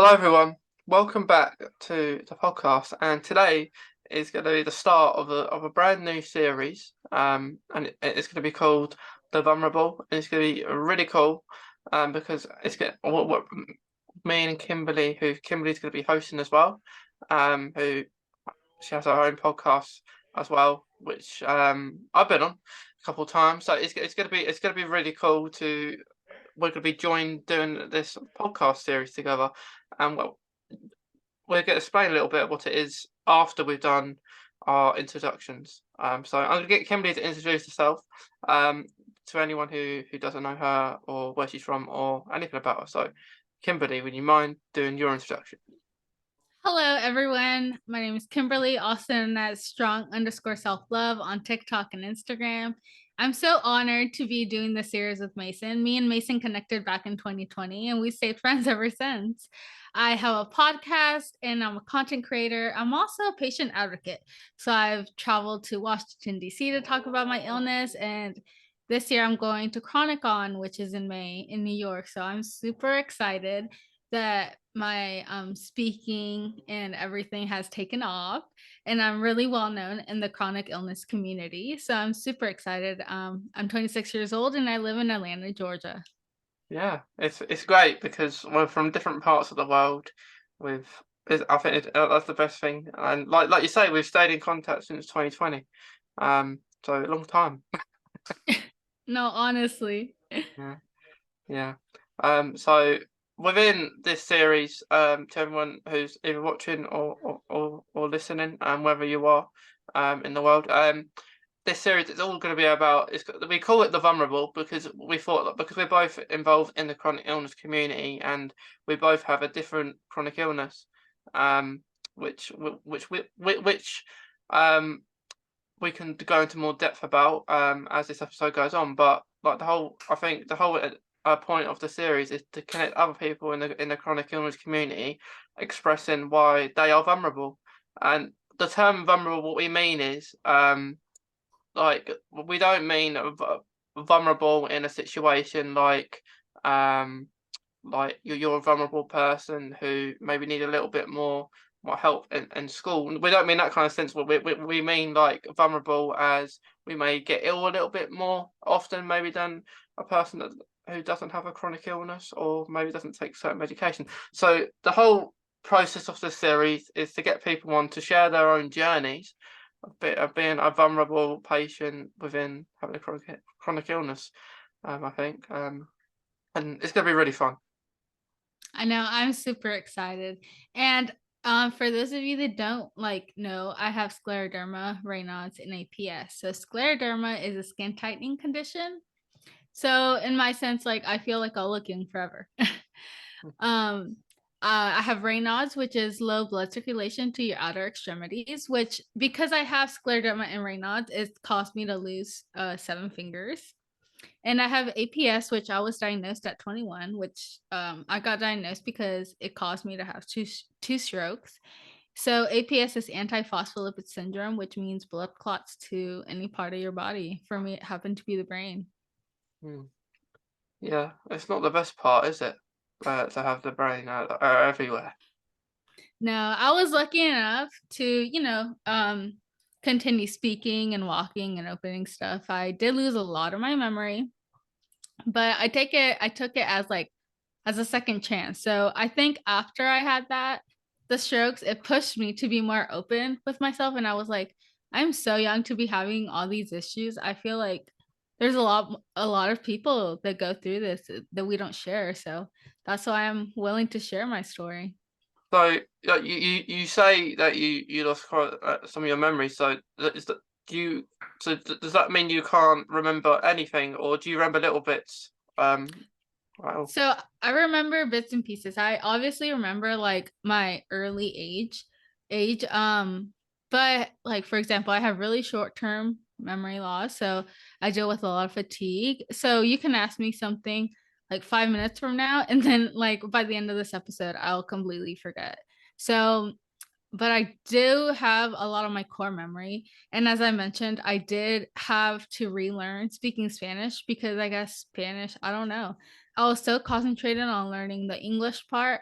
Hello, everyone. Welcome back to the podcast. And today is going to be the start of a brand new series. It's going to be called The Vulnerable. And it's going to be really cool. Because it's going what me and Kimberly, who Kimberly's going to be hosting as well. Who She has her own podcast as well, which I've been on a couple of times. So it's going to be really cool to we're going to be joined doing this podcast series together. And we're going to explain a little bit what it is after we've done our introductions. So I'm going to get Kimberly to introduce herself to anyone who doesn't know her or where she's from or anything about her. So, Kimberly, would you mind doing your introduction? Hello, everyone. My name is Kimberly, also known as strong_self-love on TikTok and Instagram. I'm so honored to be doing this series with Mason. Me and Mason connected back in 2020, and we stayed friends ever since. I have a podcast and I'm a content creator. I'm also a patient advocate. So I've traveled to Washington, D.C. to talk about my illness. And this year I'm going to ChronicCon, which is in May in New York. So I'm super excited that my speaking and everything has taken off, and I'm really well known in the chronic illness community. So I'm super excited. I'm 26 years old and I live in Atlanta, Georgia. Yeah, it's great because we're from different parts of the world. With I think that's the best thing. And like you say, we've stayed in contact since 2020. So a long time. No, honestly. Yeah. Yeah. So within this series, to everyone who's either watching or listening, whether you are in the world, this series is all going to be about. We call it the vulnerable because we thought that because we're both involved in the chronic illness community and we both have a different chronic illness, um, which um we can go into more depth about as this episode goes on. But like I think the whole point of the series is to connect other people in the chronic illness community, expressing why they are vulnerable. And the term vulnerable, what we mean is like we don't mean vulnerable in a situation um like you're a vulnerable person who maybe need a little bit more help in school. We don't mean that kind of sense. We mean like vulnerable as we may get ill a little bit more often maybe than a person who doesn't have a chronic illness or maybe doesn't take certain medication. So the whole process of the series is to get people on to share their own journeys of being a vulnerable patient within having a chronic illness. I think, and it's going to be really fun. I know, I'm super excited. And for those of you that don't know, I have scleroderma, Raynaud's, and APS. So scleroderma is a skin tightening condition. So in my sense, like I feel like I'll look young forever. um I have Raynaud's, which is low blood circulation to your outer extremities, which because I have scleroderma and Raynaud's, it's caused me to lose 7 fingers. And I have APS, which I was diagnosed at 21, which I got diagnosed because it caused me to have two strokes. So APS is antiphospholipid syndrome, which means blood clots to any part of your body. For me, it happened to be the brain. Hmm. Yeah, it's not the best part, is it? To have the brain everywhere. No, I was lucky enough to, continue speaking and walking and opening stuff. I did lose a lot of my memory, but I took it as like as a second chance. So I think after I had the strokes, it pushed me to be more open with myself. And I was like, I'm so young to be having all these issues. I feel like there's a lot of people that go through this that we don't share. So that's why I'm willing to share my story. So you say that you lost quite, some of your memories. So is that do you does that mean you can't remember anything, or do you remember little bits? Wow. So I remember bits and pieces. I obviously remember like my early age. But like for example, I have really short-term memory loss. So I deal with a lot of fatigue. So you can ask me something like 5 minutes from now, and then like by the end of this episode, I'll completely forget. So but I do have a lot of my core memory. And as I mentioned, I did have to relearn speaking Spanish because I guess Spanish, I don't know. I was so concentrated on learning the English part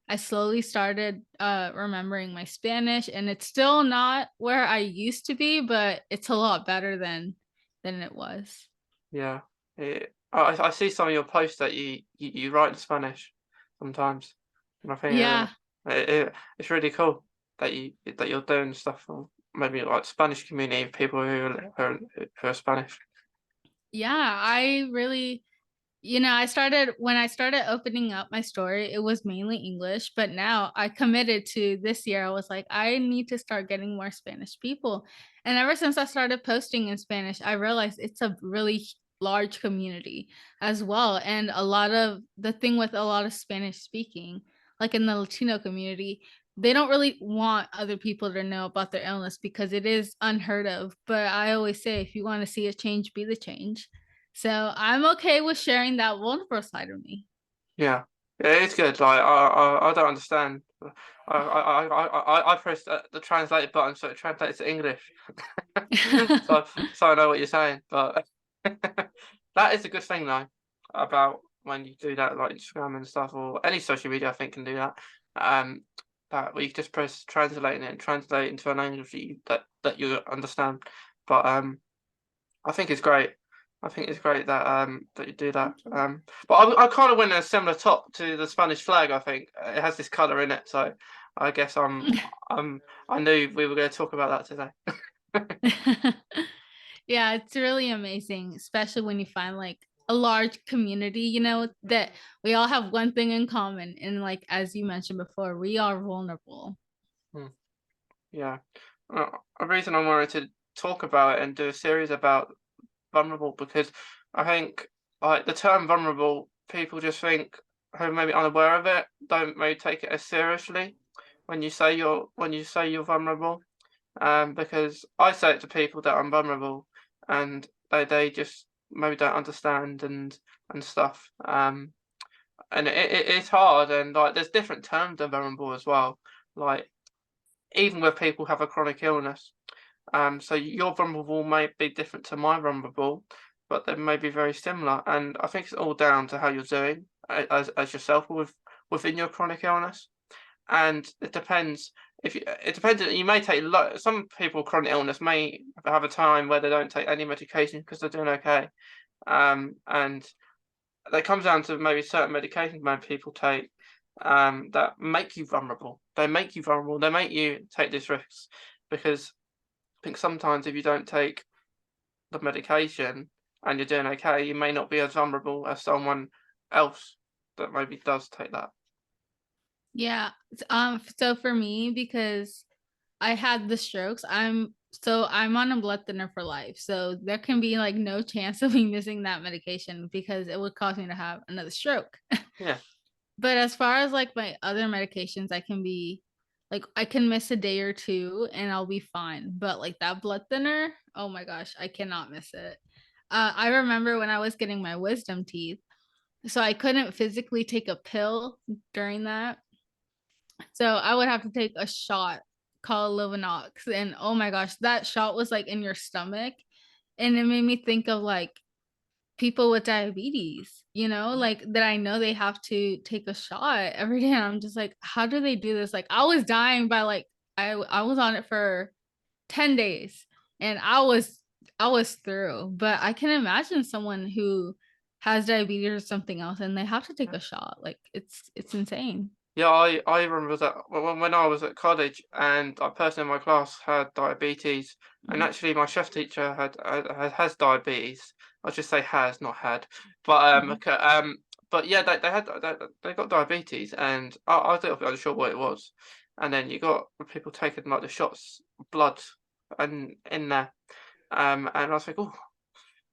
I slowly started remembering my Spanish, and it's still not where I used to be, but it's a lot better than it was. Yeah. I see some of your posts that you write in Spanish sometimes, and I think Yeah. it's really cool that you're doing stuff for maybe like Spanish community people who are Spanish. Yeah, I really You know, I started when I started opening up my story, it was mainly English, but now I committed to this year. I was like, I need to start getting more Spanish people. And ever since I started posting in Spanish, I realized it's a really large community as well. And a lot of the thing with a lot of Spanish speaking, like in the Latino community, they don't really want other people to know about their illness because it is unheard of. But I always say, if you want to see a change, be the change. So I'm okay with sharing that vulnerable side of me. Yeah, yeah, it's good. Like I don't understand. I pressed the translate button so it translates to English. So so I know what you're saying. But that is a good thing though about when you do that, like Instagram and stuff, or any social media. I think can do that. Um, that where you just press translate and translate into a language that you understand. But I think it's great. I think it's great that that you do that. Thank you. But I kind of went in a similar top to the Spanish flag. I think it has this color in it, so I guess I'm I knew we were going to talk about that today. Yeah, it's really amazing, especially when you find like a large community, that we all have one thing in common. And like, as you mentioned before, we are vulnerable. Hmm, yeah. A reason I wanted to talk about it and do a series about vulnerable because I think like the term vulnerable, people just think who may be unaware of it don't maybe take it as seriously when you say you're vulnerable. Because I say it to people that I'm vulnerable, and they just maybe don't understand and stuff. And it's hard, and like there's different terms of vulnerable as well. Like even with people who have a chronic illness, so your vulnerable may be different to my vulnerable, but they may be very similar. And I think it's all down to how you're doing as yourself within your chronic illness. And it depends it depends. You may take some people with chronic illness may have a time where they don't take any medication because they're doing okay. And that comes down to maybe certain medications maybe people take that make you vulnerable. They make you vulnerable. They make you take these risks because I think sometimes if you don't take the medication and you're doing okay, you may not be as vulnerable as someone else that maybe does take that. Yeah. So for me, because I had the strokes, I'm on a blood thinner for life. So there can be like no chance of me missing that medication because it would cause me to have another stroke. Yeah. But as far as like my other medications, I can miss a day or two and I'll be fine. But like that blood thinner, oh my gosh, I cannot miss it. I remember when I was getting my wisdom teeth, so I couldn't physically take a pill during that. So I would have to take a shot called Lovenox. And oh my gosh, that shot was like in your stomach. And it made me think of like people with diabetes, like that I know they have to take a shot every day. And I'm just like, how do they do this? Like I was dying by like I was on it for 10 days and I was through. But I can imagine someone who has diabetes or something else and they have to take a shot. Like it's insane. Yeah, I remember that when I was at college and a person in my class had diabetes, and Mhm, actually my chef teacher has diabetes. I'll just say has, not had. But mhm. but yeah, they got diabetes, and I was a little bit unsure what it was. And then you got people taking like the shots, of blood, and in there. And I was like, oh,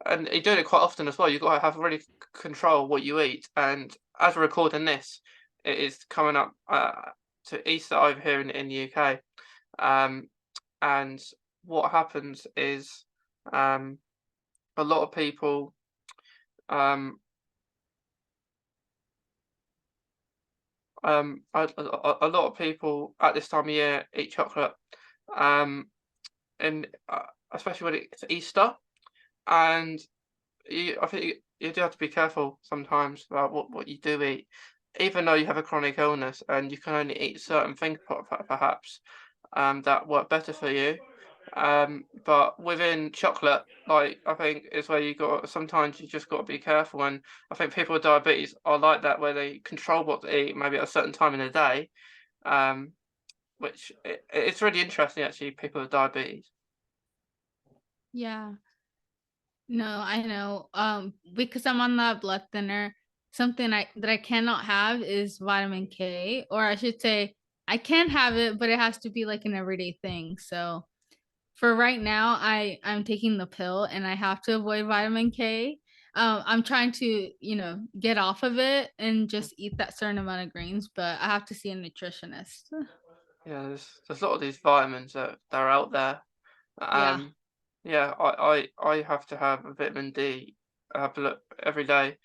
and you're doing it quite often as well. You've got to have really control what you eat. And as we're recording this, it is coming up to Easter over here in the UK. Um, and what happens is um, a lot of people um, a lot of people at this time of year eat chocolate, um, and especially when it's Easter. And I think you do have to be careful sometimes about what you do eat. even though you have a chronic illness and you can only eat certain things perhaps that work better for you. But within chocolate, like I think is where you got sometimes you just got to be careful. And I think people with diabetes are like that, where they control what to eat, maybe at a certain time in the day. Um, which it's really interesting actually. People with diabetes. Yeah. No, I know. Because I'm on that blood thinner, something I cannot have is vitamin K, or I should say I can have it, but it has to be like an everyday thing. So for right now, I'm taking the pill and I have to avoid vitamin K. I'm trying to, get off of it and just eat that certain amount of greens, but I have to see a nutritionist. Yeah, there's a lot of these vitamins that are out there. Yeah. Um, yeah, I have to have a vitamin D tablet every day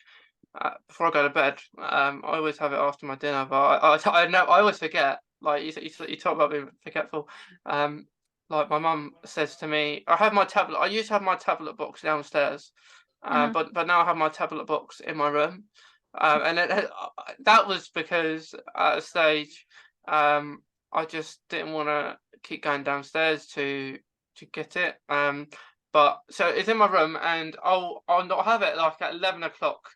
before I go to bed. I always have it after my dinner, but I know I always forget. Like you talk about being forgetful. Um, like my mum says to me, I have my tablet. I used to have my tablet box downstairs, Uh-huh. but now I have my tablet box in my room. And that was because at a stage, um, I just didn't want to keep going downstairs to get it. But so it's in my room, and I'll not have it like at 11 o'clock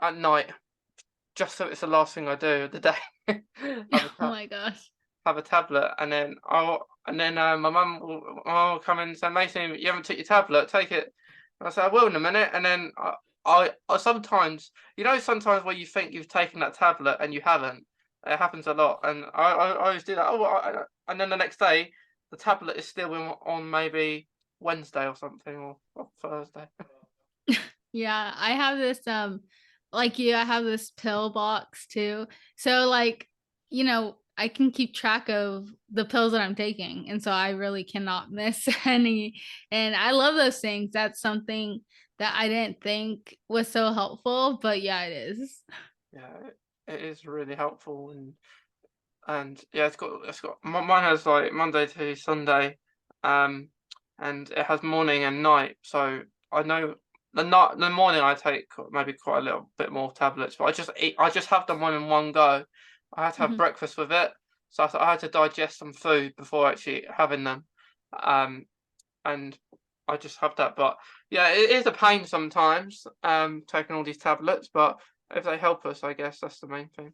at night, just so it's the last thing I do of the day. have a Oh ta- my gosh. have a tablet, and then my mum will come in and say, Mason, you haven't took your tablet, take it. And I say, I will in a minute, and then I sometimes, sometimes where you think you've taken that tablet and you haven't. It happens a lot, and I always do that. And then the next day, the tablet is still on maybe Wednesday or something, or Thursday. Yeah, I have this like you, I have this pill box too. So like, I can keep track of the pills that I'm taking. And so I really cannot miss any. And I love those things. That's something that I didn't think was so helpful, but yeah, it is. Yeah, it is really helpful, and yeah, mine has like Monday to Sunday, um, and it has morning and night. So I know the morning I take maybe quite a little bit more tablets, but I just have them one in one go. I had to have Mhm. breakfast with it, so I had to digest some food before actually having them, um, and I just have that. But yeah, it is a pain sometimes, taking all these tablets, but if they help us, I guess that's the main thing.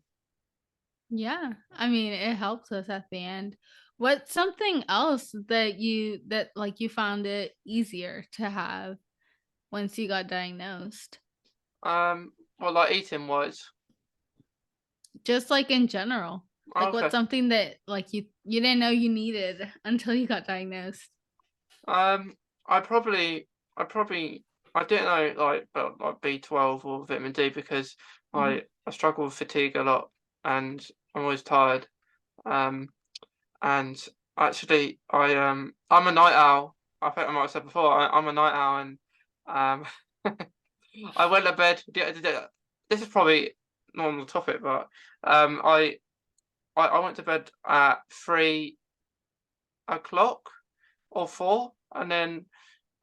Yeah. I mean, it helps us at the end. What's something else that like you found it easier to have once you got diagnosed? Well, like eating wise. Just, like, in general. Oh, Like, okay. what's something that, like, you didn't know you needed until you got diagnosed? Um, I probably, I probably, I didn't know about like B12 or vitamin D because Mhm, I struggle with fatigue a lot and I'm always tired. Um, and actually, I'm a night owl. I think I might have said before. I'm a night owl, and um, I went to bed. This is probably not on the topic, but um, I I went to bed at 3 o'clock or 4, and then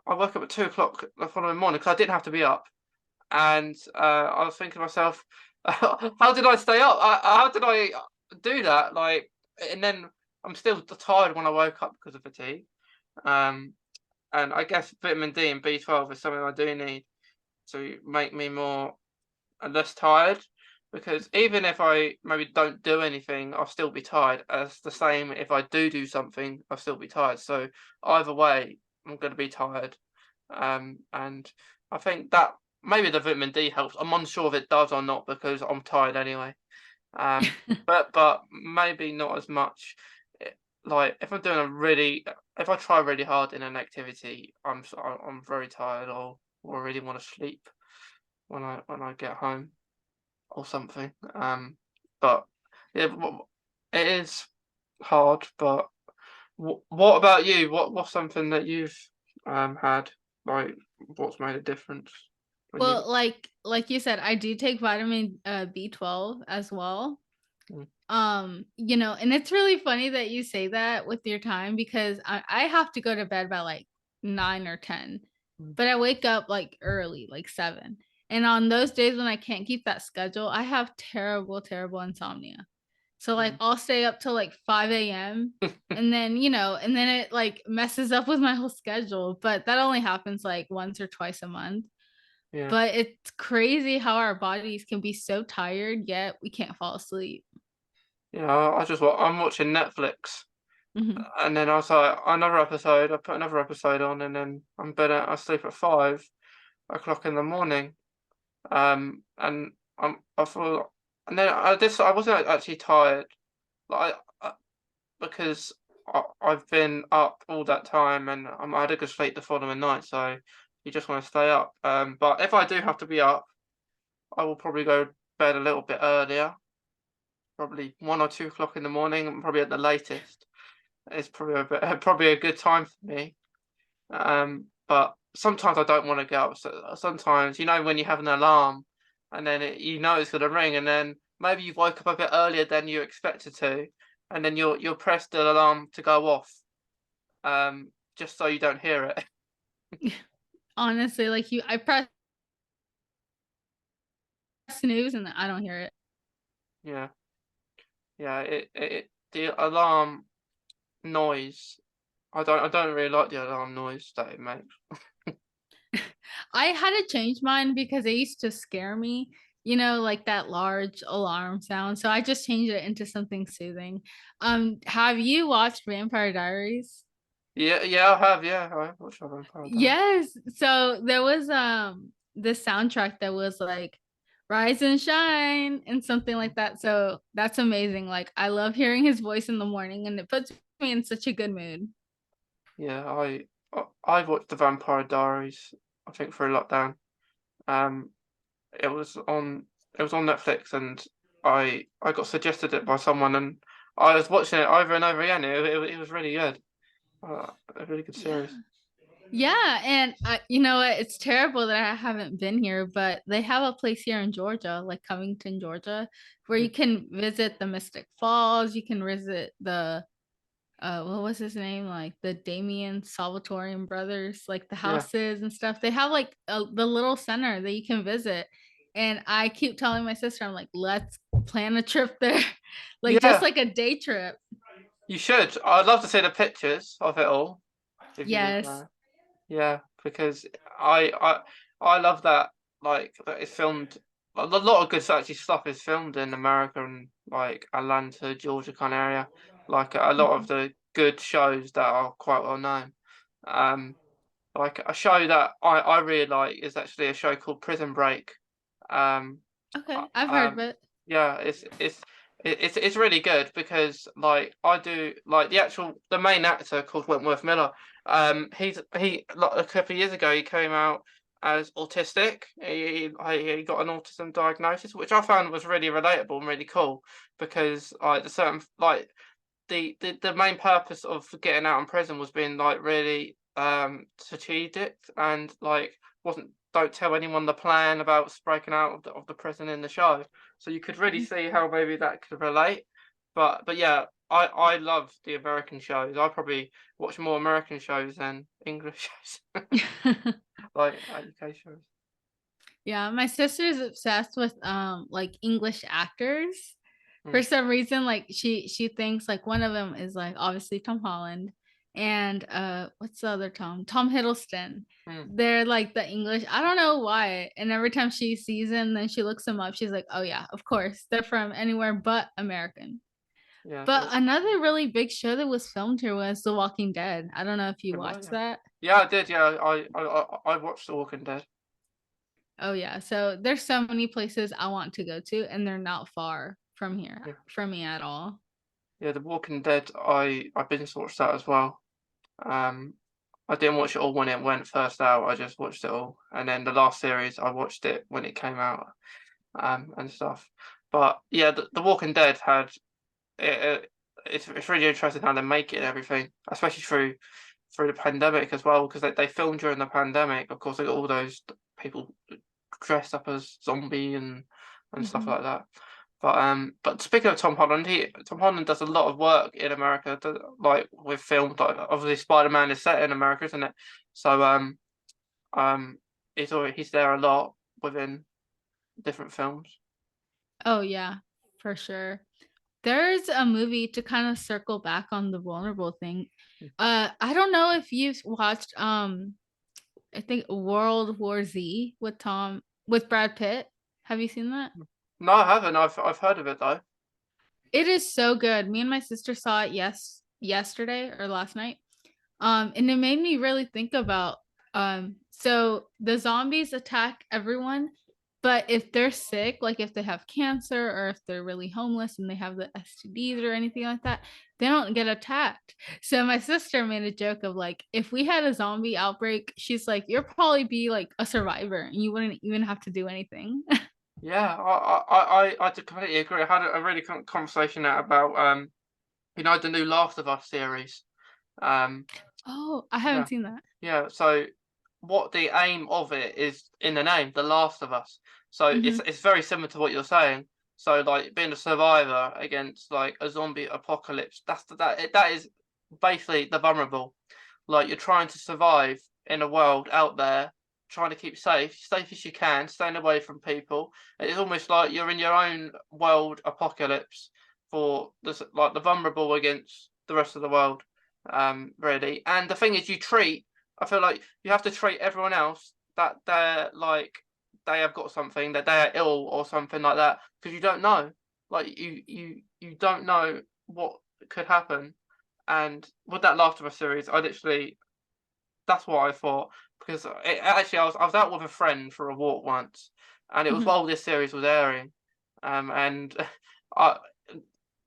I woke up at 2 o'clock the following morning because I didn't have to be up. And I was thinking to myself, how did I stay up? How did I do that? Like, and then I'm still tired when I woke up because of fatigue. Um, and I guess vitamin D and B12 is something I do need to make me more less tired. Because even if I maybe don't do anything, I'll still be tired. As the same if I do something, I'll still be tired. So either way, I'm going to be tired. And I think that maybe the vitamin D helps. I'm unsure if it does or not because I'm tired anyway. Um, but maybe not as much. Like if I'm doing if I try really hard in an activity, I'm very tired or really want to sleep when I get home or something. But yeah, it is hard. But what about you? What's something that you've had like what's made a difference when you? Well, like you said, I do take vitamin, B12 as well. Mm, And it's really funny that you say that with your time because I have to go to bed by, like, 9 or 10, mm, but I wake up, like, early, like, 7. And on those days when I can't keep that schedule, I have terrible, terrible insomnia. So like Mm. I'll stay up till like 5 a.m. and then, and then it like messes up with my whole schedule. But that only happens like once or twice a month. Yeah. But it's crazy how our bodies can be so tired, yet we can't fall asleep. Yeah, I'm watching Netflix, Mhm. and then I was like another episode. I put another episode on, and then I sleep at 5 o'clock in the morning. And I feel, and then I wasn't actually tired, like because I've been up all that time, and I had a good sleep the following night. So you just want to stay up. But if I do have to be up, I will probably go to bed a little bit earlier, probably 1 or 2 o'clock in the morning, probably at the latest. It's probably probably a good time for me. But sometimes I don't want to get up. So sometimes, when you have an alarm and then it's going to ring, and then maybe you woke up a bit earlier than you expected to, and then you'll press the alarm to go off, just so you don't hear it. Honestly, like I press snooze and I don't hear it. Yeah, yeah. The alarm noise. I don't really like the alarm noise that it makes. I had to change mine because it used to scare me, like that large alarm sound. So I just changed it into something soothing. Have you watched Vampire Diaries? Yeah, yeah, I have. Yeah, I watched Vampire Diaries. Yes. So there was this soundtrack that was like Rise and Shine and something like that. So that's amazing. Like I love hearing his voice in the morning and it puts me in such a good mood. Yeah, I watched the Vampire Diaries. I think through lockdown. Um, it was on it was on Netflix, and I got suggested it by someone, and I was watching it over and over again. It was really good. A really good Yeah. series. Yeah, and you know what? It's terrible that I haven't been here, but they have a place here in Georgia, like Covington, Georgia, where Mm. you can visit the Mystic Falls. You can visit the what was his name? Like the Damien Salvatorian brothers, like the Yeah, houses and stuff. They have like the little center that you can visit. And I keep telling my sister, I'm like, let's plan a trip there, like just yeah. like a day trip. You should. I'd love to see the pictures of it all if you did Yes. that. Yeah, because I I I love that, like that it's filmed. A lot of good actually stuff is filmed in America and like Atlanta, Georgia kind of area. Like a lot of Mhm. the good shows that are quite well known. Um, like a show that I really like is actually a show called Prison Break. Um, Okay, I've heard of um, it. yeah, it's really good because like I do like the main actor called Wentworth Miller. He like, a couple of years ago he came out as autistic. He got an autism diagnosis, which I found was really relatable and really cool because like the main purpose of getting out in prison was being like really strategic and like wasn't don't tell anyone the plan about breaking out of the prison in the show. So you could really see how maybe that could relate. But yeah, I love the American shows. I probably watch more American shows than English shows, like UK shows. Yeah, my sister is obsessed with like English actors. For Mm, some reason, like she thinks like one of them is like obviously Tom Holland and what's the other Tom? Tom Hiddleston. mm, They're like the English. I don't know why. And every time she sees them, then she looks them up. She's like, "Oh yeah, of course. They're from anywhere but American." yeah, But another really big show that was filmed here was The Walking Dead. I don't know if you it was, watched yeah. that. Yeah, I did. Yeah, I watched The Walking Dead. Oh yeah. So there's so many places I want to go to and they're not far from here Yeah, from me at all. yeah, The Walking Dead. I binge watched that as well. Um, I didn't watch it all when it went first out. I just watched it all, and then the last series I watched it when it came out, and stuff. But yeah, the Walking Dead had it's really interesting how they make it and everything, especially through the pandemic as well, because they filmed during the pandemic. Of course, they got all those people dressed up as zombie and stuff Mhm. like that. But speaking of Tom Holland, Tom Holland does a lot of work in America, like with films. Like obviously, Spider-Man is set in America, isn't it? So um, he's there a lot. within different films. Oh yeah, for sure. There's a movie to kind of circle back on the vulnerable thing. I don't know if you've watched I think World War Z with Brad Pitt. Have you seen that? No, I haven't. I've heard of it though. It is so good. Me and my sister saw it yesterday or last night. And it made me really think about so the zombies attack everyone, but if they're sick, like if they have cancer or if they're really homeless and they have the STDs or anything like that, they don't get attacked. So my sister made a joke of like, if we had a zombie outbreak, she's like, you'll probably be like a survivor and you wouldn't even have to do anything. Yeah, I completely agree. I had a really conversation out about the new Last of Us series. Um, Oh, I haven't yeah, seen that. yeah. So what the aim of it is in the name, The Last of Us. So Hmm. it's very similar to what you're saying. So like being a survivor against like a zombie apocalypse, that is basically the vulnerable. Like you're trying to survive in a world out there, trying to keep safe as you can, staying away from people. It's almost like you're in your own world apocalypse for this, like the vulnerable against the rest of the world, really. And the thing is, I feel like you have to treat everyone else that they're like they have got something, that they are ill or something like that, because you don't know. Like you don't know what could happen. And with that Last of Us series, I literally that's what I thought, because actually I was out with a friend for a walk once, and it was Hmm. while this series was airing, and I,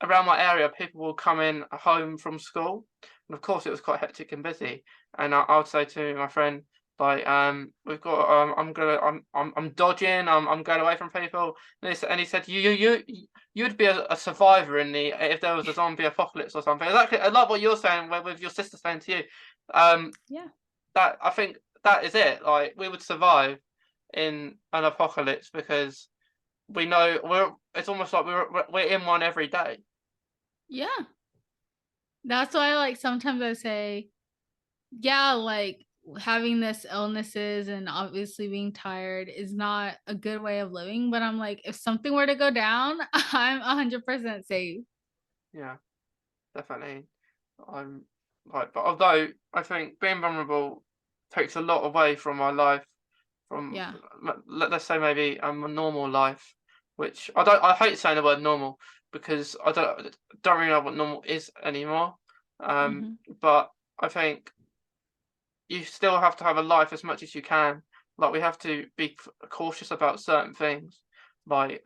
around my area people will come in home from school, and of course it was quite hectic and busy, and I would say to my friend like we've got I'm dodging, I'm going away from people, and he said you'd be a survivor in the if there was a zombie apocalypse or something. Exactly, I love what you're saying with your sister saying to you. Um, Yeah. that I think that is it. Like we would survive in an apocalypse because we know it's almost like we're in one every day. Yeah. That's why like sometimes I say, yeah, like having this illnesses and obviously being tired is not a good way of living, but I'm like, if something were to go down, I'm 100% safe. Yeah, definitely. I'm but although I think being vulnerable takes a lot away from my life, from Yeah. let's say maybe a normal life, which I hate saying the word normal because I don't really know what normal is anymore. Um, Mhm. but I think you still have to have a life as much as you can. Like we have to be cautious about certain things. Like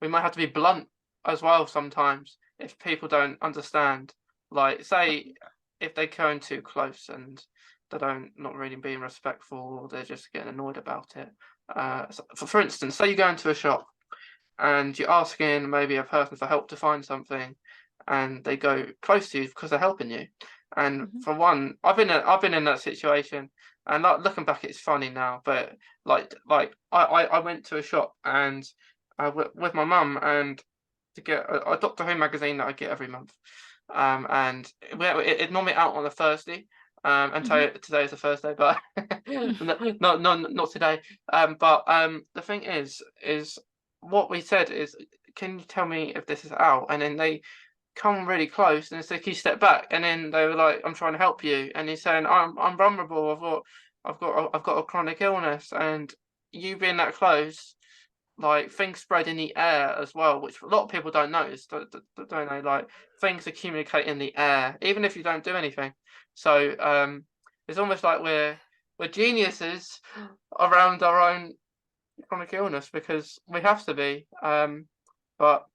we might have to be blunt as well sometimes if people don't understand. Like say if they come too close and they don't not really being respectful or they're just getting annoyed about it. So for instance, say you go into a shop and you're asking maybe a person for help to find something, and they go close to you because they're helping you. And Mhm. for one, I've been in that situation, and like, looking back, it's funny now. But I went to a shop and with my mum and to get a Doctor Who magazine that I get every month. And it normally out on a Thursday. And Mhm. today is a Thursday, but not today. But the thing is what we said is, "Can you tell me if this is out?" And then they come really close and say, "Can you step back?" And then they were like, "I'm trying to help you." And he's saying, I'm vulnerable. I've got a chronic illness." And you being that close, like things spread in the air as well, which a lot of people don't notice, don't they? Like things accumulate in the air, even if you don't do anything. So it's almost like we're geniuses around our own chronic illness because we have to be. But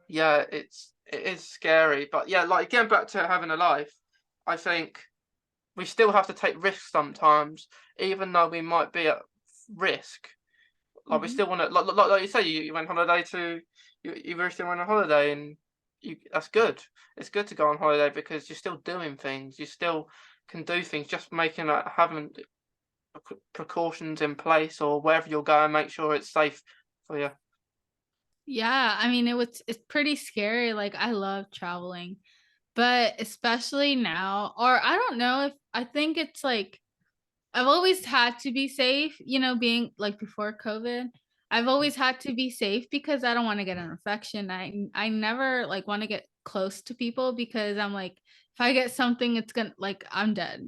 yeah, it is scary. But yeah, like getting back to having a life, I think we still have to take risks sometimes, even though we might be at risk. Like we Mhm. still want to, like you say, you went on holiday to, you recently went on holiday, and that's good. It's good to go on holiday because you're still doing things. You still can do things. Just making having precautions in place or wherever you're going, make sure it's safe for you. Yeah, I mean it's pretty scary. Like I love traveling, but especially now or I don't know if I think it's like I've always had to be safe, being like before COVID. I've always had to be safe because I don't want to get an infection. I never like want to get close to people because I'm like, if I get something, it's gonna like I'm dead,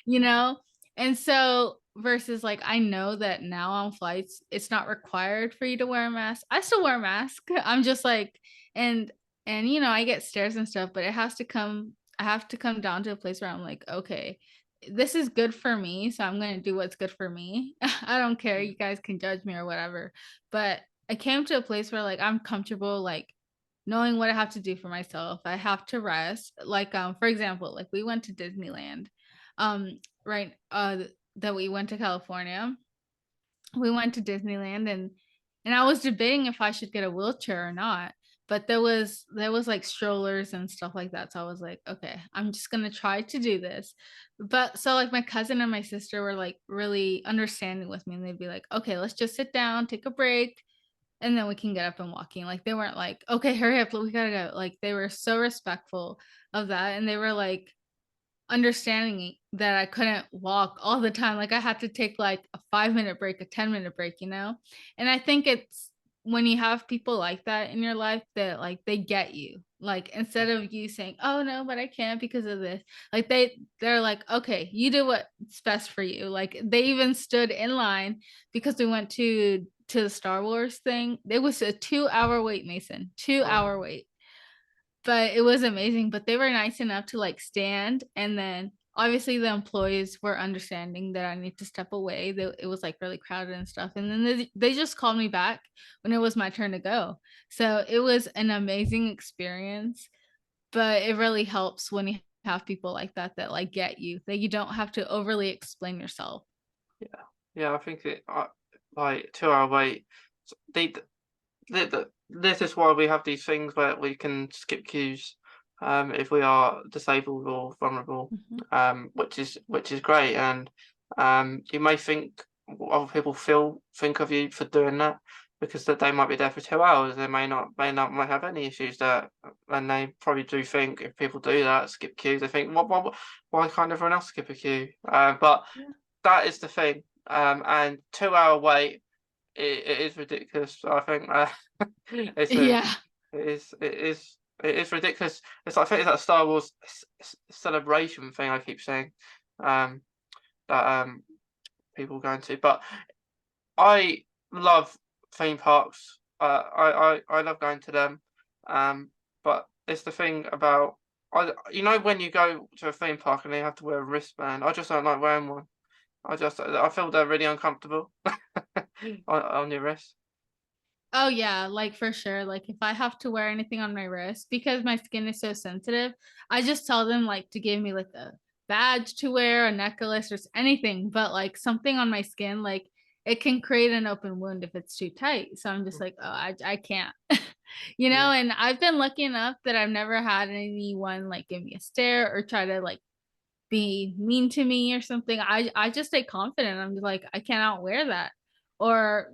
you know? And so versus like I know that now on flights, it's not required for you to wear a mask. I still wear a mask. I'm just like, and I get stares and stuff, but I have to come down to a place where I'm like, okay, this is good for me, so I'm gonna do what's good for me. I don't care. Mm. You guys can judge me or whatever. But I came to a place where like I'm comfortable, like knowing what I have to do for myself. I have to rest. Like, for example, like we went to Disneyland, right? That we went to California. We went to Disneyland and I was debating if I should get a wheelchair or not. But there was like strollers and stuff like that. So I was like, okay, I'm just gonna try to do this. But so like my cousin and my sister were like really understanding with me and they'd be like, okay, let's just sit down, take a break, and then we can get up and walking. Like they weren't like, okay, hurry up, we gotta go. Like they were so respectful of that. And they were like, understanding that I couldn't walk all the time. Like I had to take like a 5-minute break, a 10-minute break. And I think it's when you have people like that in your life that like they get you. Like instead of you saying, "Oh no, but I can't because of this." Like they're like, "Okay, you do what's best for you." Like they even stood in line because we went to the Star Wars thing. It was a 2-hour wait, Mason. 2-hour Wow. wait, but it was amazing. But they were nice enough to like stand, and then obviously the employees were understanding that I need to step away. It was like really crowded and stuff, and then they just called me back when it was my turn to go. So it was an amazing experience, but it really helps when you have people like that like get you, that you don't have to overly explain yourself. Yeah, yeah. I think like 2 hour wait. They this is why we have these things where we can skip queues if we are disabled or vulnerable, Mhm. which is great. And you may think other people think of you for doing that because that they might be there for 2 hours. They might have any issues there, and they probably do think if people do that, skip queues, they think, why can't everyone else skip a queue? But Yeah. that is the thing. And 2 hour wait, it is ridiculous. I think it's a Yeah. it is ridiculous. I think it's that Star Wars celebration thing I keep saying, um, that people going to. But I love theme parks. I love going to them. But it's the thing about when you go to a theme park and you have to wear a wristband. I just don't like wearing one. I feel they're really uncomfortable on your wrist. Oh yeah, like for sure. Like if I have to wear anything on my wrist because my skin is so sensitive, I just tell them like to give me like a badge to wear, a necklace, or anything, but like something on my skin, like it can create an open wound if it's too tight. So I'm just Mm. like, oh, I can't. Yeah, And I've been lucky enough that I've never had anyone like give me a stare or try to like be mean to me or something. I just stay confident. I'm just like, I cannot wear that. Or,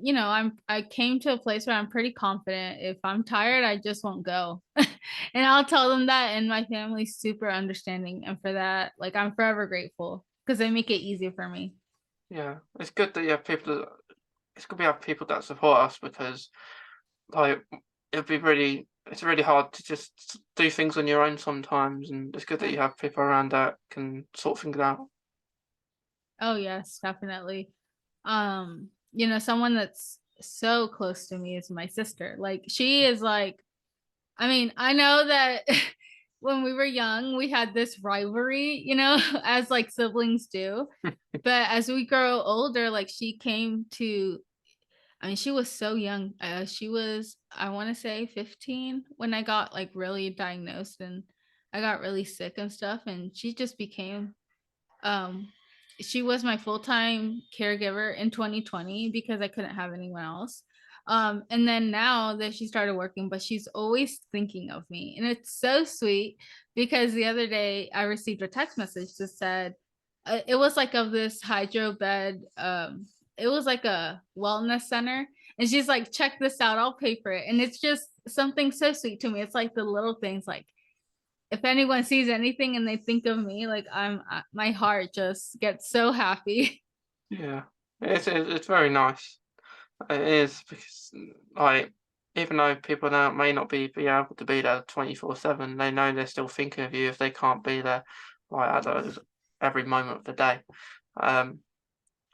I came to a place where I'm pretty confident. If I'm tired, I just won't go. And I'll tell them that, and my family's super understanding. And for that, like I'm forever grateful because they make it easier for me. yeah. It's good that you have people that it's good we have people that support us because like it's really hard to just do things on your own sometimes, and it's good that Yeah. you have people around that can sort things out. Oh yes, definitely. Someone that's so close to me is my sister. Like she is like, I mean, I know that when we were young, we had this rivalry, as like siblings do. But as we grow older, like I mean, she was so young. She was, I want to say 15 when I got like really diagnosed and I got really sick and stuff. And she just became um, she was my full-time caregiver in 2020 because I couldn't have anyone else. And then now that she started working, but she's always thinking of me. And it's so sweet because the other day I received a text message that said, it was like of this hydro bed. It was like a wellness center. And she's like, check this out, I'll pay for it. And it's just something so sweet to me. It's like the little things like if anyone sees anything and they think of me, like my heart just gets so happy. Yeah, it's very nice. It is because like even though people now may not be able to be there 24/7, they know they're still thinking of you if they can't be there like at those every moment of the day. Um,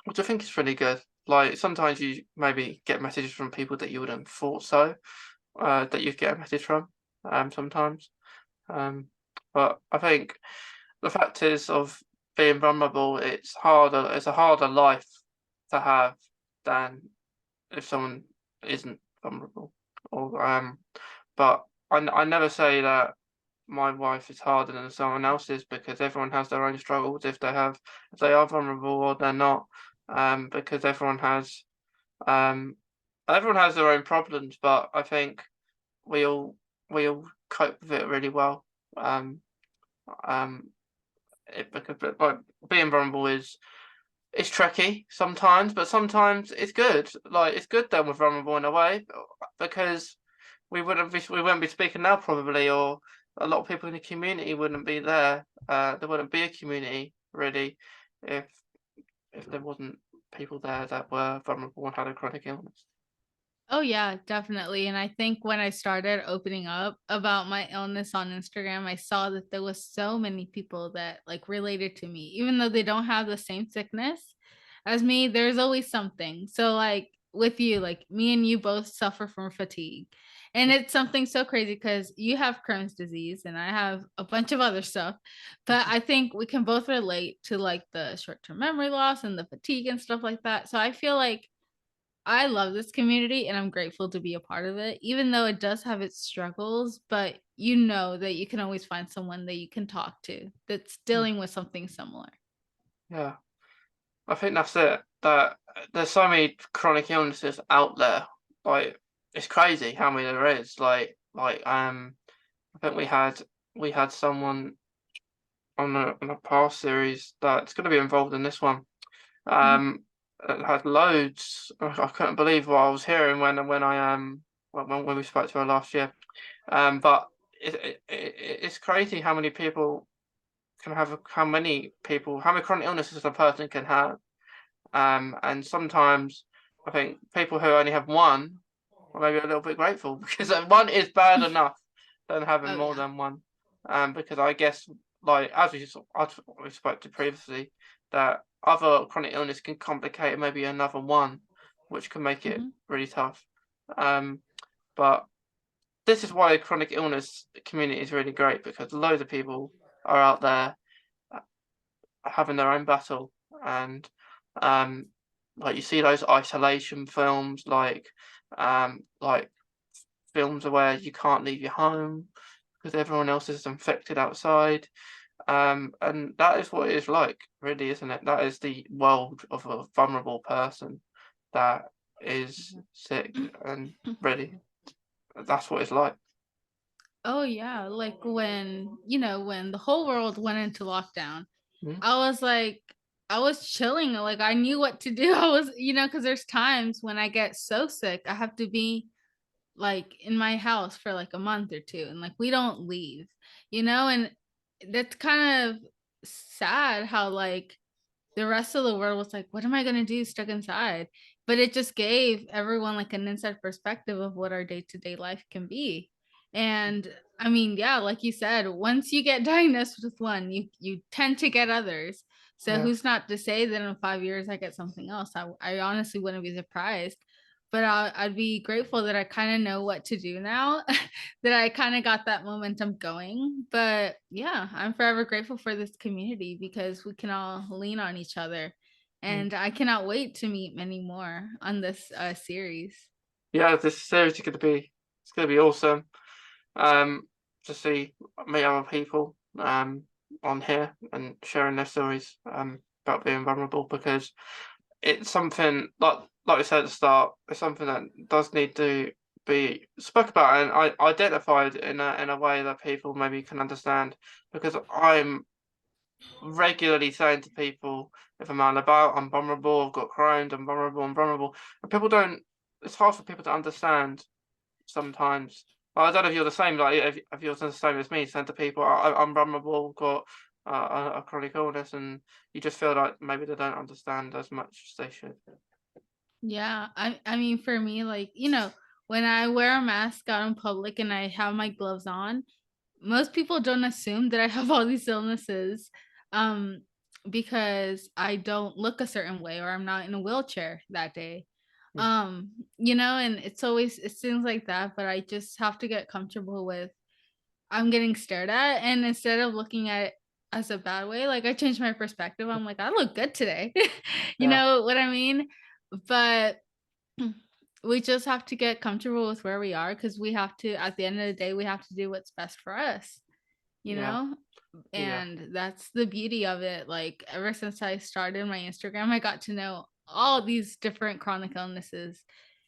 which I think is really good. Like sometimes you maybe get messages from people that you wouldn't have thought so, that you'd get a message from, sometimes. Um, but I think the fact is of being vulnerable, it's a harder life to have than if someone isn't vulnerable. Or but I never say that my wife is harder than someone else's because everyone has their own struggles if they are vulnerable or they're not. Because um everyone has their own problems, but I think we all we all cope with it really well. Um um like being vulnerable is it's tricky sometimes, but sometimes it's good. Like it's good that we're vulnerable in a way because we wouldn't be speaking now probably, or a lot of people in the community wouldn't be there. There wouldn't be a community really if there wasn't people there that were vulnerable and had a chronic illness. Oh yeah, definitely. And I think when I started opening up about my illness on Instagram, I saw that there was so many people that like related to me, even though they don't have the same sickness as me, there's always something. So like with you, like me and you both suffer from fatigue. And it's something so crazy because you have Crohn's disease and I have a bunch of other stuff. But I think we can both relate to like the short-term memory loss and the fatigue and stuff like that. So I feel like I love this community and I'm grateful to be a part of it, even though it does have its struggles. But you know that you can always find someone that you can talk to that's Mm, dealing with something similar. yeah, I think that's it. That there's so many chronic illnesses out there. Like it's crazy how many there is. I think we had someone on a past series that's going to be involved in this one. Mhm, It had loads. I couldn't believe what I was hearing when I when we spoke to her last year. But it's crazy how many people can have how many chronic illnesses a person can have. And sometimes I think people who only have one are maybe a little bit grateful because one is bad enough than having oh, more yeah. than one. Because I guess like as we spoke to previously, that other chronic illness can complicate maybe another one, which can make it Mhm. really tough. Um, but this is why the chronic illness community is really great because loads of people are out there having their own battle and um like you see those isolation films like films where you can't leave your home because everyone else is infected outside, and that is what it is like really, isn't it? That is the world of a vulnerable person that is sick and ready. That's what it's like. Oh, yeah. Like when, when the whole world went into lockdown, Mm, I was like, I was chilling. Like I knew what to do. I was, because there's times when I get so sick, I have to be like in my house for like a month or two and like we don't leave, and that's kind of sad how like the rest of the world was like, what am I going to do stuck inside? But it just gave everyone like an inside perspective of what our day-to-day life can be. And I mean, yeah, like you said, once you get diagnosed with one, you tend to get others. So yeah. who's not to say that in 5 years I get something else? I honestly wouldn't be surprised. But I'd be grateful that I kind of know what to do now, that I kind of got that momentum going. But yeah, I'm forever grateful for this community because we can all lean on each other. Mm. And I cannot wait to meet many more on this series. Yeah, this series is gonna be awesome. um, to see meet other people on here and sharing their stories about being vulnerable because it's something like I said at the start, it's something that does need to be spoke about and identified in a way that people maybe can understand because I'm regularly saying to people if I'm out and about, I'm vulnerable, I've got Crohn's, I'm vulnerable, and people don't. It's hard for people to understand sometimes. I don't know if you're the same, like, if you're the same as me, saying to people, I'm vulnerable, got a chronic illness, and you just feel like maybe they don't understand as much as they should. Yeah, I mean, for me, like, when I wear a mask out in public and I have my gloves on, most people don't assume that I have all these illnesses, um, because I don't look a certain way or I'm not in a wheelchair that day. Mm, And it seems like that, but I just have to get comfortable with I'm getting stared at, and instead of looking at it as a bad way, like, I changed my perspective. I'm like, "I look good today." You yeah, know what I mean? But we just have to get comfortable with where we are because we have to at the end of the day, we have to do what's best for us, you yeah, know? yeah, And that's the beauty of it. Like, ever since I started my Instagram, I got to know all these different chronic illnesses,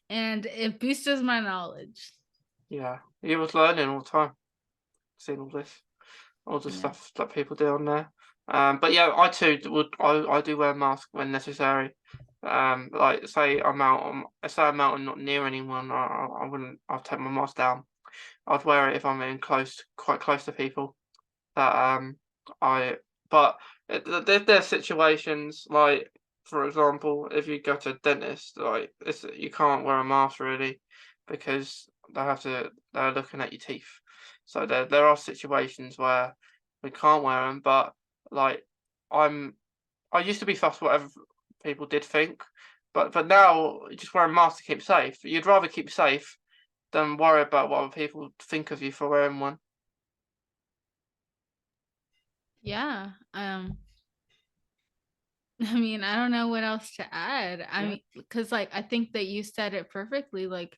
and it boosted my knowledge. yeah. You was learning all the time, seeing all the Yeah. stuff that people do on there. But yeah, I too I do wear a mask when necessary. Like say I'm out and not near anyone, I wouldn't. I'll take my mask down. I'd wear it if I'm in quite close to people. That I but there's situations like, for example, if you go to a dentist, like you can't wear a mask really because they're looking at your teeth. So there are situations where we can't wear them, but like I'm I used to be fussed whatever people did think, but now you just wear a mask to keep safe. You'd rather keep safe than worry about what other people think of you for wearing one. Yeah. I mean, I don't know what else to add. I Yeah, mean, because like I think that you said it perfectly. Like,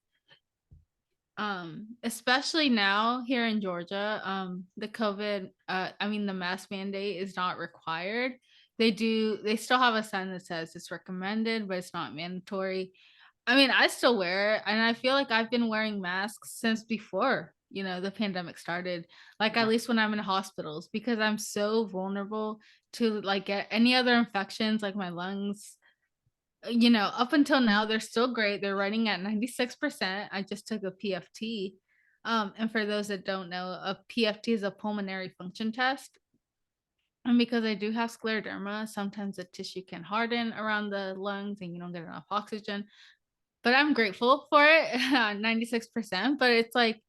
especially now here in Georgia, the COVID, I mean, the mask mandate is not required. They still have a sign that says it's recommended, but it's not mandatory. I mean, I still wear it, and I feel like I've been wearing masks since before, the pandemic started. Like, at yeah, least when I'm in hospitals, because I'm so vulnerable to like get any other infections, like my lungs. Up until now, they're still great. They're running at 96%. I just took a PFT. And for those that don't know, a PFT is a pulmonary function test. And because I do have scleroderma, sometimes the tissue can harden around the lungs and you don't get enough oxygen. But I'm grateful for it, 96%. But it's like,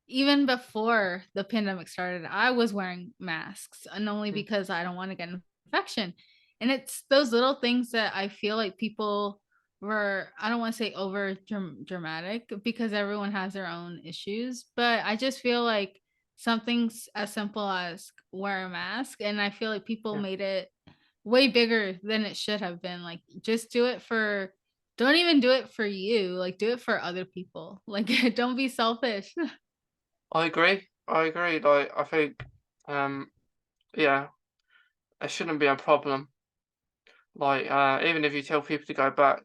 even before the pandemic started, I was wearing masks, and only mm, because I don't want to get an infection. And it's those little things that I feel like people were, I don't want to say over dramatic because everyone has their own issues, but I just feel like something's as simple as wear a mask. And I feel like people yeah. made it way bigger than it should have been. Like, just don't even do it for you, like, do it for other people. Like, don't be selfish. I agree. I agree. Like, I think, um, yeah, it shouldn't be a problem. Like, even if you tell people to go back,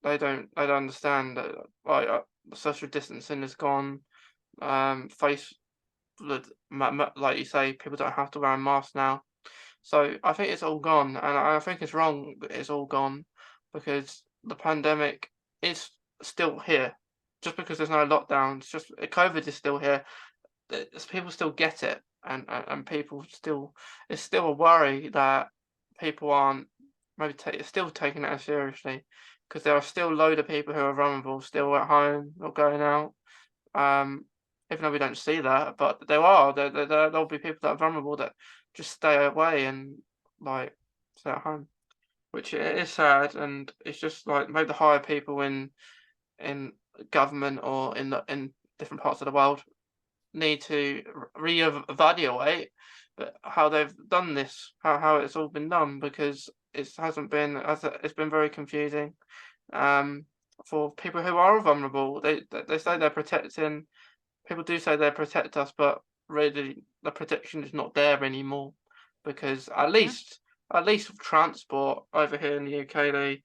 they don't understand that, like, social distancing is gone. Face, like you say, people don't have to wear a mask now. So I think it's all gone, and I think it's wrong that it's all gone because the pandemic is still here. Just because there's no lockdowns, just COVID is still here. People still get it, and people still it's still a worry that people aren't maybe still taking it as seriously because there are still a load of people who are vulnerable, still at home, not going out. Um, Even though we don't see that, but there'll be people that are vulnerable that just stay away and like stay at home, which is sad, and it's just like maybe the higher people in government or in different parts of the world need to reevaluate how they've done this, how it's all been done, because it hasn't been it's been very confusing um, for people who are vulnerable. They say they're protecting people do say they protect us, but really the protection is not there anymore because Yeah. at least with transport over here in the UK,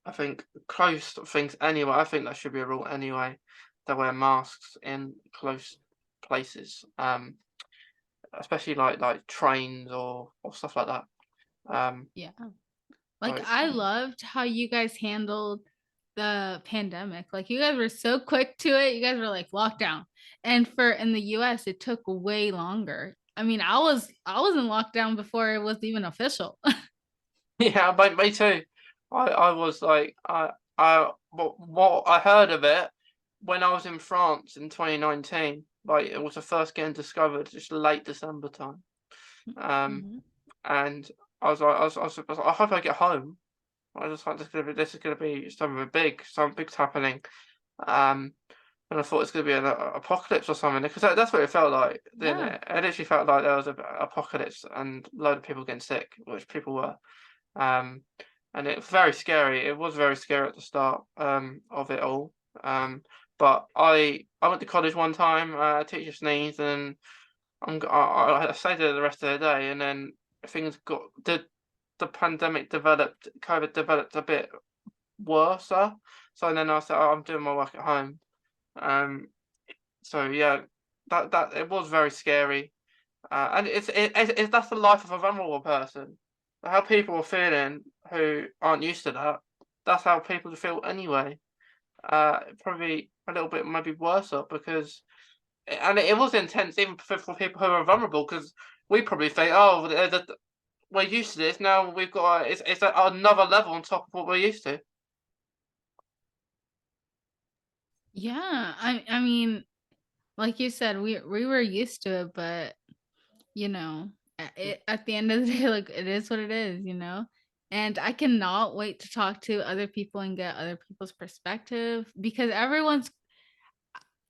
I think close things anyway. I think that should be a rule anyway. They wear masks in close places, especially like trains or stuff like that. Um, Yeah. Like, like I loved how you guys handled the pandemic. Like, you guys were so quick to it. You guys were like lockdown. And for in the US, it took way longer. I mean, I was in lockdown before it was even official. Yeah, me too. I was like, what I heard of it when I was in France in 2019. Like, it was the first getting discovered just late December time. Um, Mhm. and I was like, I hope I get home. I was just like, this is gonna be something big's happening. Um, and I thought it's gonna be an apocalypse or something, because that's what it felt like, didn't Yeah. it? It literally felt like there was an apocalypse and a load of people getting sick, which people were. Um, and it was very scary. It was very scary at the start of it all. But I went to college one time. A teacher sneezed, and I stayed there the rest of the day. And then things got the pandemic developed. COVID developed a bit worse. So then I said, oh, I'm doing my work at home. Um, so yeah, that it was very scary. And it's that's the life of a vulnerable person. How people are feeling who aren't used to that. That's how people feel anyway. Probably a little bit maybe worse up, because and it was intense even for people who are vulnerable, because we probably think, oh, we're used to this now. We've got it's another level on top of what we're used to. Yeah. I mean, like you said, we were used to it, but at the end of the day, like, it is what it is, you know? And I cannot wait to talk to other people and get other people's perspective, because everyone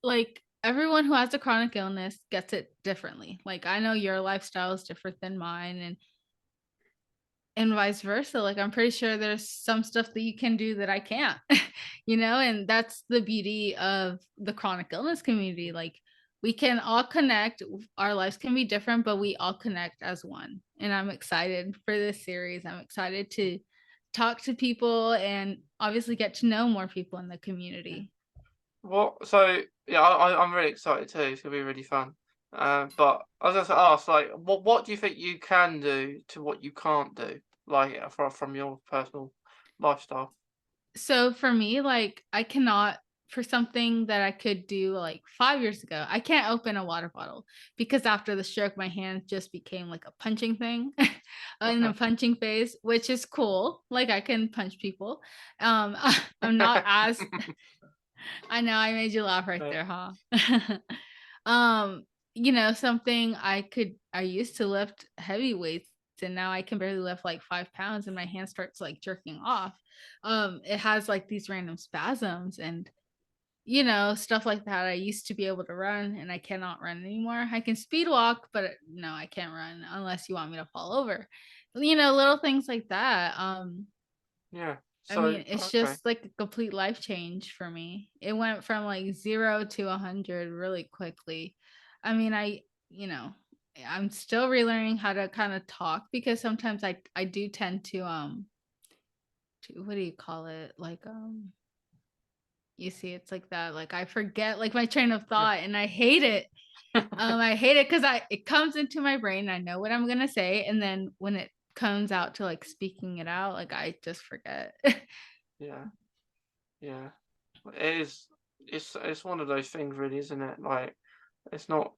who has a chronic illness gets it differently. Like, I know your lifestyle is different than mine, and vice versa. Like, I'm pretty sure there's some stuff that you can do that I can't, and that's the beauty of the chronic illness community. Like, we can all connect. Our lives can be different, but we all connect as one. And I'm excited for this series. I'm excited to talk to people and obviously get to know more people in the community. So yeah, I'm really excited too. It's gonna be really fun. But I was just ask, like, what do you think you can do to what you can't do, like, from your personal lifestyle? So for me, like, I cannot, for something that I could do like 5 years ago, I can't open a water bottle because after the stroke, my hand just became like a punching thing in a punching phase, which is cool. Like, I can punch people. I'm not as, I know I made you laugh right Right. there, huh? um, something I used to lift heavy weights, and now I can barely lift like 5 pounds and my hand starts like jerking off. It has like these random spasms and stuff like that. I used to be able to run and I cannot run anymore. I can speed walk, but no, I can't run unless you want me to fall over. Little things like that. Yeah. I So mean, it's okay. just like a complete life change for me. It went from like 0 to 100 really quickly. I mean, I'm still relearning how to kind of talk, because sometimes I do tend to, what do you call it? Like, you see, it's like that. Like, I forget like my train of thought and I hate it. I hate it because it comes into my brain. I know what I'm gonna say, and then when it comes out to like speaking it out, like, I just forget. Yeah. Yeah. It is. It's one of those things, really, isn't it? Like, it's not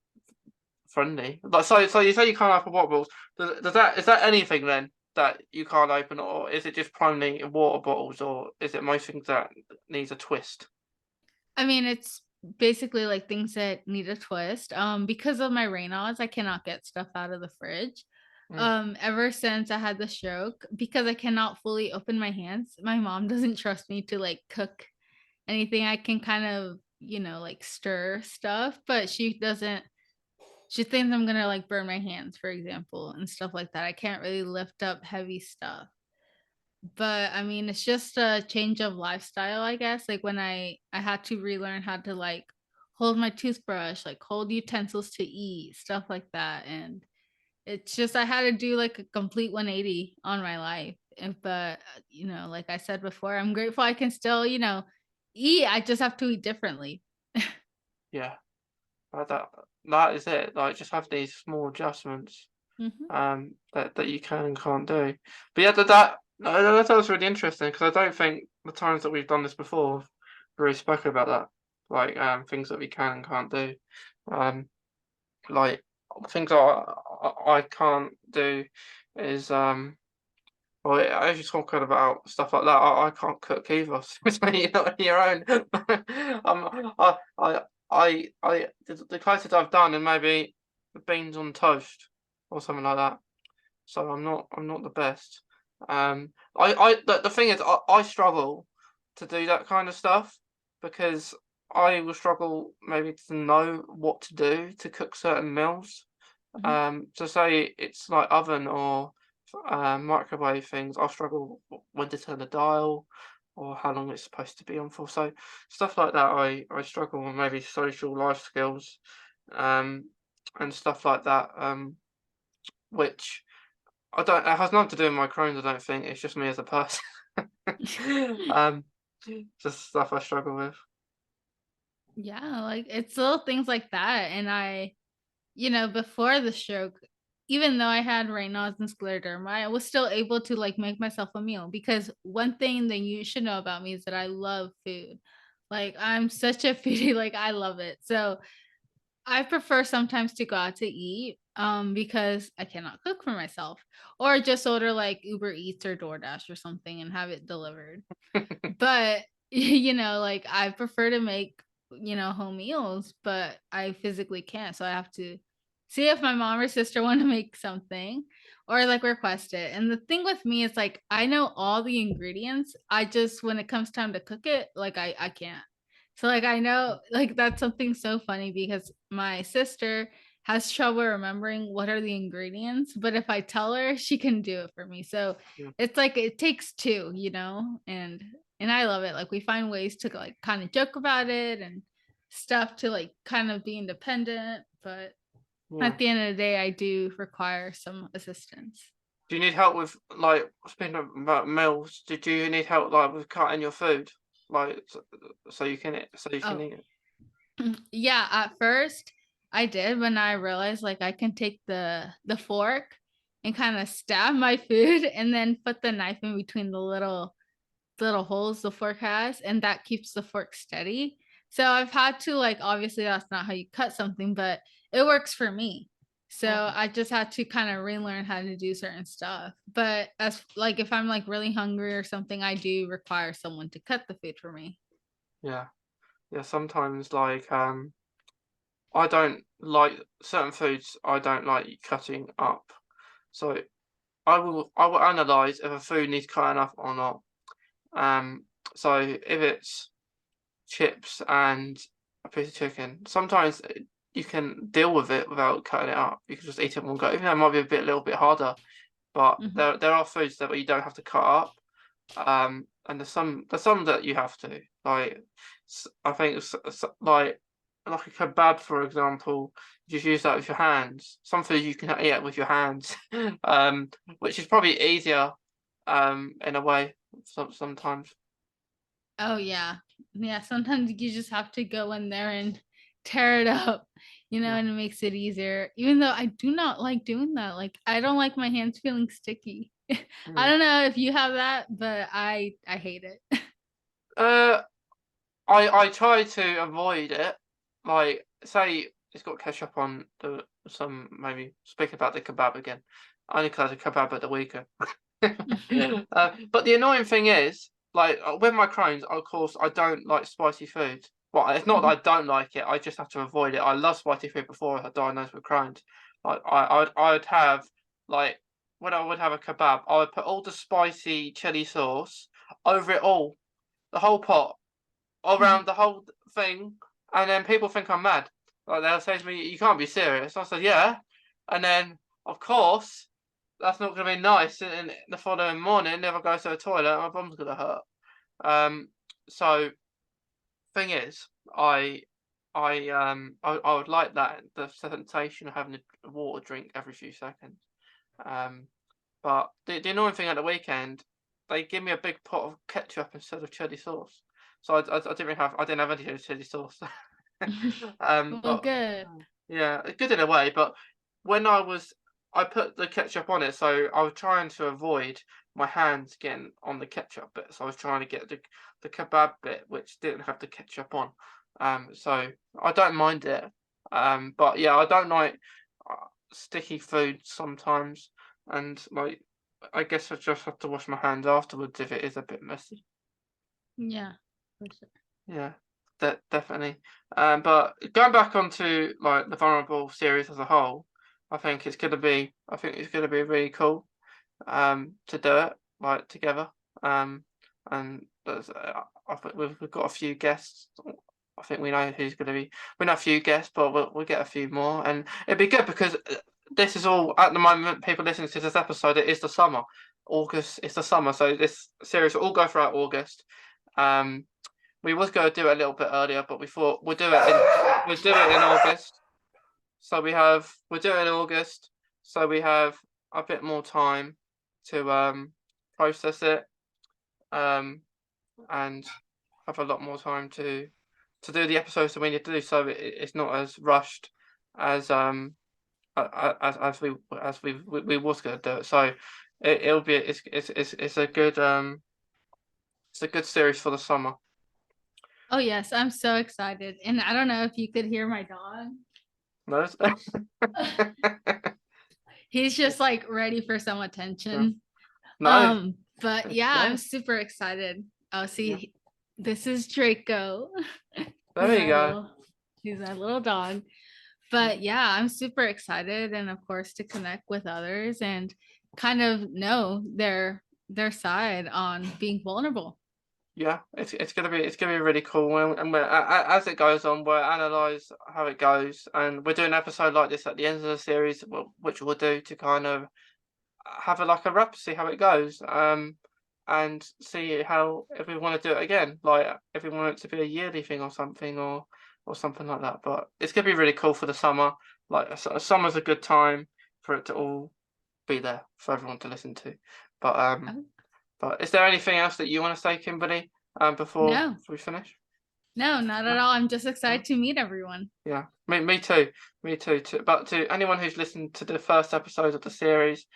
friendly. Like, so you say you can't open water bottles. Does that is that anything then that you can't open, or is it just primarily water bottles, or is it most things that needs a twist? I mean, it's basically like things that need a twist. Because of my Raynaud's, I cannot get stuff out of the fridge. Mm. Ever since I had the stroke, because I cannot fully open my hands, my mom doesn't trust me to like cook anything. I can kind of, like stir stuff, but she doesn't. She thinks I'm gonna like burn my hands, for example, and stuff like that. I can't really lift up heavy stuff. But I mean, it's just a change of lifestyle, I guess. Like, when I had to relearn how to like hold my toothbrush, like hold utensils to eat, stuff like that. And it's just I had to do like a complete 180 on my life. But like I said before, I'm grateful I can still, eat. I just have to eat differently. Yeah. That is it. Like, just have these small adjustments Mhm. that you can and can't do. But yeah, that no, that was really interesting, because I don't think the times that we've done this before, we've really spoken about that, like things that we can and can't do. Um, like things that I can't do is well, as you're talking about stuff like that, I can't cook either. So you're not on your own. The closest I've done and maybe beans on toast or something like that. So I'm not the best. The thing is, I struggle to do that kind of stuff because I will struggle maybe to know what to do to cook certain meals. Mhm. So say it's like oven or microwave things, I'll struggle when to turn the dial or how long it's supposed to be on for. So stuff like that, I struggle with maybe social life skills, um, and stuff like that, which I don't. It has nothing to do with my Crohn's. I don't think it's just me as a person. um, just stuff I struggle with. Yeah, like it's little things like that. And before the stroke, even though I had Raynaud's and scleroderma, I was still able to like make myself a meal because one thing that you should know about me is that I love food. Like I'm such a foodie, like I love it. So I prefer sometimes to go out to eat because I cannot cook for myself or just order like Uber Eats or DoorDash or something and have it delivered. But, like, I prefer to make, home meals, but I physically can't, so I have to see if my mom or sister wanna make something or, like, request it, and the thing with me is, like, I know all the ingredients, I just when it comes time to cook it, like, I can't. So, like, I know like, that's something so funny because my sister has trouble remembering what are the ingredients, but if I tell her, she can do it for me, so Yeah, it's like it takes 2, and I love it. Like we find ways to like kind of joke about it and stuff to like kind of be independent. But yeah. at the end of the day, I do require some assistance. Do you need help with like speaking about meals? Did you need help like with cutting your food, like so you can Oh, eat it? yeah. At first, I did when I realized like I can take the fork and kind of stab my food and then put the knife in between the little holes the fork has, and that keeps the fork steady. So I've had to like obviously that's not how you cut something, but it works for me. So Oh, I just had to kind of relearn how to do certain stuff. But as like if I'm like really hungry or something, I do require someone to cut the food for me. yeah, yeah. Sometimes like I don't like certain foods. I don't like cutting up. So I will analyze if a food needs cutting up or not. Um, so if it's chips and a piece of chicken, sometimes you can deal with it without cutting it up. You can just eat it in one go. Even though it might be a little bit harder, but Mhm. there are foods that you don't have to cut up. And there's some that you have to like. I think like a kebab, for example. You just use that with your hands. Some food you can eat it with your hands, which is probably easier, in a way. Sometimes, Oh yeah. Yeah, sometimes you just have to go in there and tear it up, yeah. and it makes it easier. Even though I do not like doing that. Like I don't like my hands feeling sticky. I Mm. don't know if you have that, but I hate it. Uh, I try to avoid it. Like, say it's got ketchup on the some maybe speaking about the kebab again. I only had a kebab at the weekend. But the annoying thing is, like with my Crohn's, of course, I don't like spicy food. Well, it's not that Mhm, I don't like it. I just have to avoid it. I love spicy food before I got diagnosed with Crohn's. Like I'd have like when I would have a kebab, I would put all the spicy chili sauce over it all, the whole pot mhm. around the whole thing, and then people think I'm mad. Like they'll say to me, "You can't be serious." I said, "Yeah," and then of course that's not going to be nice. And the following morning, if I go to the toilet, my bum's going to hurt. Um, so thing is, I would like that the sensation of having a water drink every few seconds. Um, but the annoying thing at the weekend, they give me a big pot of ketchup instead of chili sauce. So I didn't have any chili sauce. Well, But good. yeah, it's good in a way. But when I put the ketchup on it, so I was trying to avoid. my hands getting on the ketchup bit. So I was trying to get the kebab bit, which didn't have the ketchup on. So I don't mind it. But yeah, I don't like sticky food sometimes, and like I guess I just have to wash my hands afterwards if it is a bit messy. Yeah, for sure. Yeah, definitely. But going back onto like the Vulnerable series as a whole, I think it's gonna be really cool. To do it like together. And I think we've got a few guests. I think we know who's going to be. We know a few guests, but we'll get a few more, and it'd be good because this is all at the moment. People listening to this episode, it is the summer. August, it's the summer, so this series will all go throughout August. Um, we was going to do it a little bit earlier, but we thought we'll do it in August. So we'll do it in August, so we have a bit more time to process it, um, and have a lot more time to do the episodes that we need to do. So it's not as rushed as as we was going to do it. So it'll be it's a good series for the summer. Oh yes, I'm so excited. And I don't know if you could hear my dog. No? He's just like ready for some attention. No. But yeah, I'm super excited. Oh, see, this is Draco. There you go. He's my little dog. But yeah, I'm super excited, and of course to connect with others and kind of know their side on being vulnerable. Yeah, it's gonna be really cool, and as it goes on, we'll analyze how it goes, and we're doing an episode like this at the end of the series, which we'll do to kind of have like a wrap, see how it goes, and see how if we want to do it again, like if we want it to be a yearly thing or something, or something like that. But it's gonna be really cool for the summer. Like summer's a good time for it to all be there for everyone to listen to. But But is there anything else that you want to say, Kimberly, before No, we finish? no, not at No? all. I'm just No? excited to meet everyone. Yeah, me too, me too. But to anyone who's listened to the first episode of the series,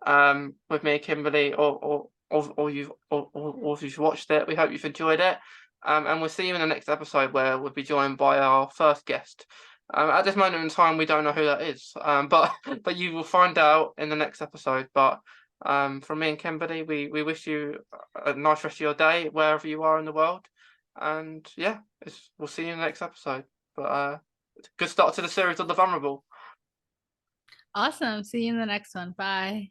with me and Kimberly, or if you've watched it, we hope you've enjoyed it. And we'll see you in the next episode where we'll be joined by our first guest. At this moment in time, we don't know who that is. But but you will find out in the next episode. But from me and Kimberly, we wish you a nice rest of your day wherever you are in the world. And yeah, we'll see you in the next episode. But good start to the series of the Vulnerable. Awesome. See you in the next one. Bye.